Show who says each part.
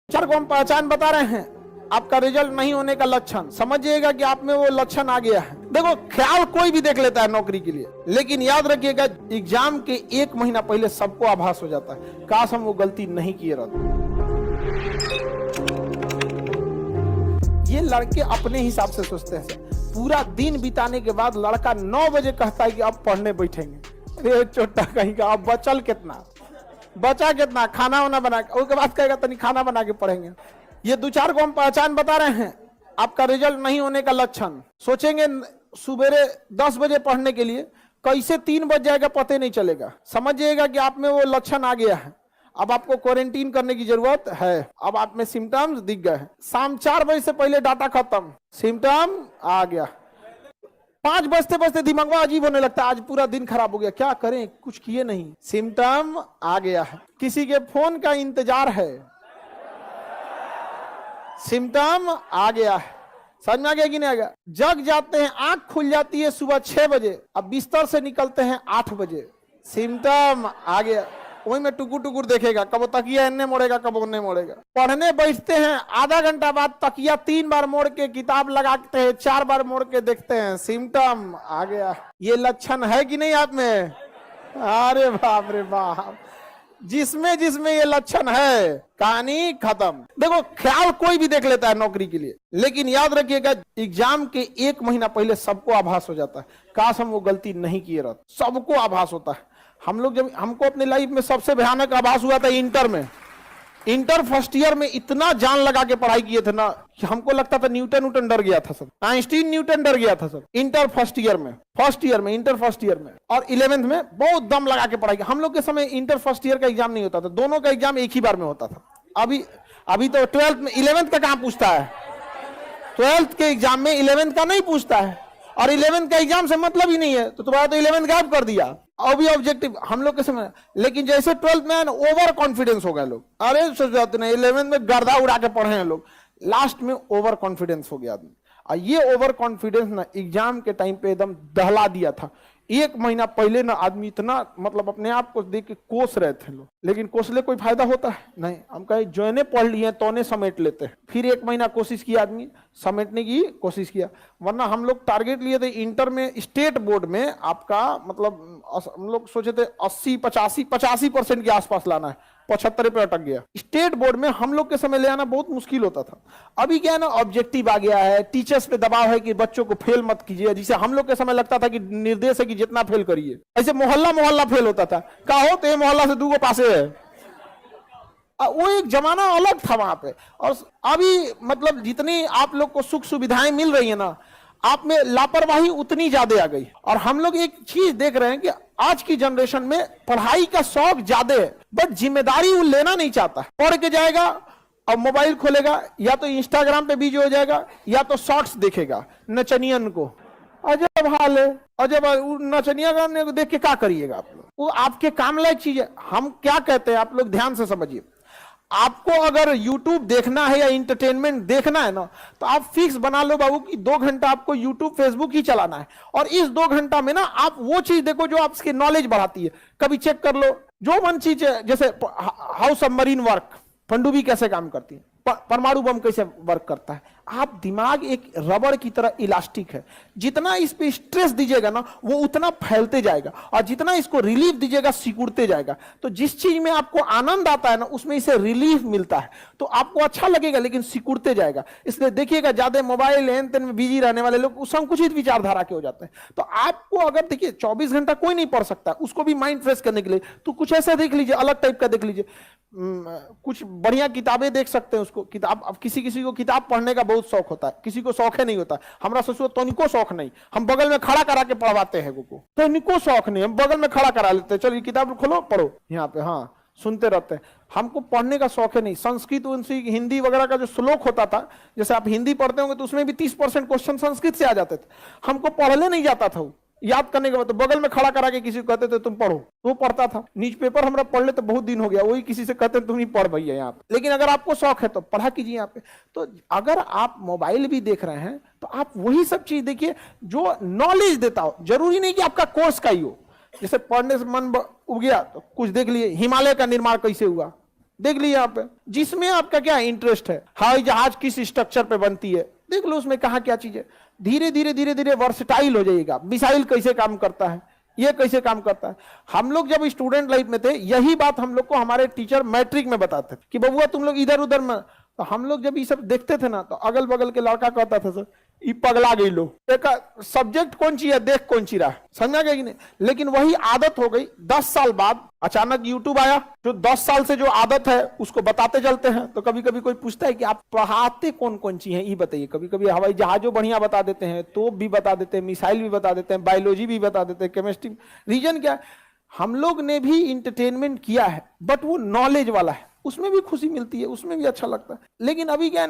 Speaker 1: अक्षर को हम पहचान बता रहे हैं, आपका रिजल्ट नहीं होने का लक्षण समझिएगा कि आप में वो लक्षण आ गया है। देखो, ख्याल कोई भी देख लेता है नौकरी के लिए, लेकिन याद रखिएगा एग्जाम के 1 महीना पहले सबको आभास हो जाता है, काश हम वो गलती नहीं किए रहते। ये लड़के अपने हिसाब से सोचते हैं, पूरा दिन बिताने के बाद लड़का 9 बजे कहता है कि अब पढ़ने बैठेंगे। अरे छोटा कहीं का, अब बचल कितना, बचा कितना, खाना वाना बना के, उसके बाद कहेगा तनी खाना बना के पढ़ेंगे। ये 2-4 को हम पहचान बता रहे हैं, आपका रिजल्ट नहीं होने का लक्षण। सोचेंगे सुबेरे 10 बजे पढ़ने के लिए, कैसे 3 बज जाएगा पता नहीं चलेगा। समझिएगा कि आप में वो लक्षण आ गया है, अब आपको क्वारंटीन करने की जरूरत है। अब आप में सिम्टम्स दिख गए हैं। शाम 4 बजे से पहले डाटा खत्म, सिम्टम आ गया। 5 बजते बजते दिमाग अजीब होने लगता है, आज पूरा दिन खराब हो गया, क्या करें, कुछ किए नहीं, सिम्टम आ गया है। किसी के फोन का इंतजार है, सिम्टम आ गया है। समझ में आ गया कि नहीं आ गया? जग जाते हैं, आंख खुल जाती है सुबह 6 बजे, अब बिस्तर से निकलते हैं 8 बजे, सिम्टम आ गया। वही में टुकुर टुकुर देखेगा, कब तकिया इन्ने मोड़ेगा, कब उन्ने मोड़ेगा। पढ़ने बैठते हैं, आधा घंटा बाद तकिया 3 बार मोड़ के किताब लगाते हैं, 4 बार मोड़ के देखते हैं, सिम्टम आ गया। ये लक्षण है कि नहीं आप में? अरे बाप रे बाप, जिसमें जिसमें ये लक्षण है, कहानी खत्म। देखो, ख्याल कोई भी देख लेता है नौकरी के लिए, लेकिन याद रखिएगा एग्जाम के 1 महीना पहले सबको आभास हो जाता है, काश हम वो गलती नहीं किए रहते। सबको आभास होता है। हम लोग जब, हमको अपने लाइफ में सबसे भयानक आभास हुआ था इंटर में। इंटर फर्स्ट ईयर में इतना जान लगा के पढ़ाई किए थे ना कि हमको लगता था न्यूटन डर गया था सब, आइंस्टीन न्यूटन डर गया था सब। इंटर फर्स्ट ईयर में, इंटर फर्स्ट ईयर में और 11th में बहुत दम लगा के पढ़ाई। हम लोग के समय इंटर फर्स्ट ईयर का एग्जाम नहीं होता था, दोनों का एग्जाम एक ही बार में होता था। अभी तो 12th में, 11th का कहां पूछता है? 12th के एग्जाम में 11th का नहीं पूछता है, और 11th का एग्जाम से मतलब ही नहीं है, तो तुम्हारा तो 11th गायब कर दिया। अभी ऑब्जेक्टिव हम लोग के समय, लेकिन जैसे 12th में ओवर कॉन्फिडेंस हो गए लोग। अरे सोच जाते ना 11th में गर्दा उड़ा के पढ़े हैं लोग, लास्ट में ओवर कॉन्फिडेंस हो गया आदमी। और ये ओवर कॉन्फिडेंस ना एग्जाम के टाइम पे एकदम दहला दिया था। 1 महीना पहले ना आदमी इतना मतलब अपने आप को देख के कोस रहे थे लोग, लेकिन कोसले कोई फायदा होता है नहीं। हम कहे जो ने पढ़ लिए तो ने समेट लेते हैं। फिर 1 महीना कोशिश किया आदमी, समेटने की कोशिश किया। वरना हम लोग टारगेट लिए थे इंटर में, स्टेट बोर्ड में आपका मतलब हम लोग सोचे थे 80-85% के आसपास लाना है, 75 पे अटक गया। स्टेट बोर्ड में हम लोग के समय ले आना बहुत मुश्किल होता था। अभी क्या है ना, ऑब्जेक्टिव आ गया है, टीचर्स पे दबाव है कि बच्चों को फेल मत कीजिए। जिसे हम लोग के समय लगता था कि निर्देश है कि जितना फेल करिए, ऐसे मोहल्ला फेल होता था। का हो तो ये मोहल्ला से 2 पासे है, वो एक जमाना अलग था वहां पे। और अभी मतलब जितनी आप लोग को सुख सुविधाएं मिल रही है ना, आप में लापरवाही उतनी ज्यादा आ गई। और हम लोग एक चीज देख रहे हैं कि आज की जनरेशन में पढ़ाई का शौक ज्यादा है, बट जिम्मेदारी वो लेना नहीं चाहता। पढ़ के जाएगा और मोबाइल खोलेगा, या तो इंस्टाग्राम पे बिजी हो जाएगा, या तो शॉर्ट्स देखेगा नचनियन को। अजब हाल है, अजब। नचनिया गाने को देख के क्या करिएगा आप लोग? वो आपके काम लायक चीज है। हम क्या कहते हैं, आप लोग ध्यान से समझिए। आपको अगर YouTube देखना है या इंटरटेनमेंट देखना है ना, तो आप फिक्स बना लो बाबू कि 2 घंटा आपको YouTube Facebook ही चलाना है। और इस 2 घंटा में ना आप वो चीज देखो जो आपकी नॉलेज बढ़ाती है। कभी चेक कर लो जो मन चीज है, जैसे हाउ सबमरीन वर्क, पनडुब्बी कैसे काम करती है, परमाणु बम कैसे वर्क करता है। आप दिमाग एक रबड़ की तरह इलास्टिक है, जितना इस पे स्ट्रेस दीजिएगा ना वो उतना फैलते जाएगा, और जितना इसको रिलीफ दीजिएगा सिकुड़ते जाएगा। तो जिस चीज में आपको आनंद आता है ना, उसमें इसे रिलीफ मिलता है, तो आपको अच्छा लगेगा, लेकिन सिकुड़ते जाएगा। इसलिए देखिएगा ज्यादा मोबाइल लेन देन में बिजी रहने वाले लोग संकुचित विचारधारा के हो जाते हैं। तो आपको अगर देखिए 24 घंटा कोई नहीं पढ़ सकता, उसको भी माइंड फ्रेश करने के लिए तो कुछ ऐसा देख लीजिए, अलग टाइप का देख लीजिए। कुछ बढ़िया किताबें देख सकते हैं उसको। किताब, अब किसी किसी को किताब पढ़ने का बहुत शौक होता है, किसी को शौक है नहीं होता। हमरा ससुर तो इनको शौक नहीं, हम बगल में खड़ा करा के पढ़वाते हैं को, तो इनको शौक नहीं, हम बगल में खड़ा करा लेते हैं, चलो किताब खोलो पढ़ो यहाँ पे, हाँ सुनते रहते हैं। हमको पढ़ने का शौक है नहीं। संस्कृत हिंदी वगैरह का जो श्लोक होता था, जैसे आप हिंदी पढ़ते होंगे तो उसमें भी 30% क्वेश्चन संस्कृत से आ जाते थे। हमको पढ़ने नहीं जाता था, याद करने के बाद तो बगल में खड़ा करा के किसी को कहते थे तुम पढ़ो, वो पढ़ता था। न्यूज पेपर हमरा पढ़ ले तो बहुत दिन हो गया, वही किसी से कहते तुम ही पढ़ भैया यहाँ पे। लेकिन अगर आपको शौक है तो पढ़ा कीजिए यहाँ पे। तो अगर आप मोबाइल भी देख रहे हैं तो आप वही सब चीज देखिए जो नॉलेज देता हो। जरूरी नहीं कि आपका कोर्स का ही हो। जैसे पढ़ने से मन उब गया तो कुछ देख लिए, हिमालय का निर्माण कैसे हुआ, देख ली यहाँ पे, जिसमें आपका क्या इंटरेस्ट है, हवाई जहाज किस स्ट्रक्चर पे बनती है, देख लो उसमें कहा क्या चीज है। धीरे धीरे धीरे धीरे वर्सटाइल हो जाइएगा, मिसाइल कैसे काम करता है, ये कैसे काम करता है। हम लोग जब स्टूडेंट लाइफ में थे, यही बात हम लोग को हमारे टीचर मैट्रिक में बताते थे कि बबुआ तुम लोग इधर उधर में, तो हम लोग जब ये सब देखते थे ना, तो अगल बगल के लड़का कहता था सर ये पगला गई लो, सब्जेक्ट कौन सी है देख कौन सी रहा, समझा गया कि नहीं। लेकिन वही आदत हो गई, 10 साल बाद अचानक यूट्यूब आया, जो 10 साल से जो आदत है उसको बताते चलते हैं। तो कभी कभी कोई पूछता है कि आप पढ़ाते कौन कौन सी हैं, ये बताइए। कभी कभी हवाई जहाजों बढ़िया बता देते हैं, तोप भी बता देते हैं, मिसाइल भी बता देते हैं, बायोलॉजी भी बता देते हैं, केमिस्ट्री। रीजन क्या है, हम लोग ने भी इंटरटेनमेंट किया है, बट वो नॉलेज वाला है, उसमें भी खुशी मिलती है, उसमें भी अच्छा लगता है। लेकिन अभी क्या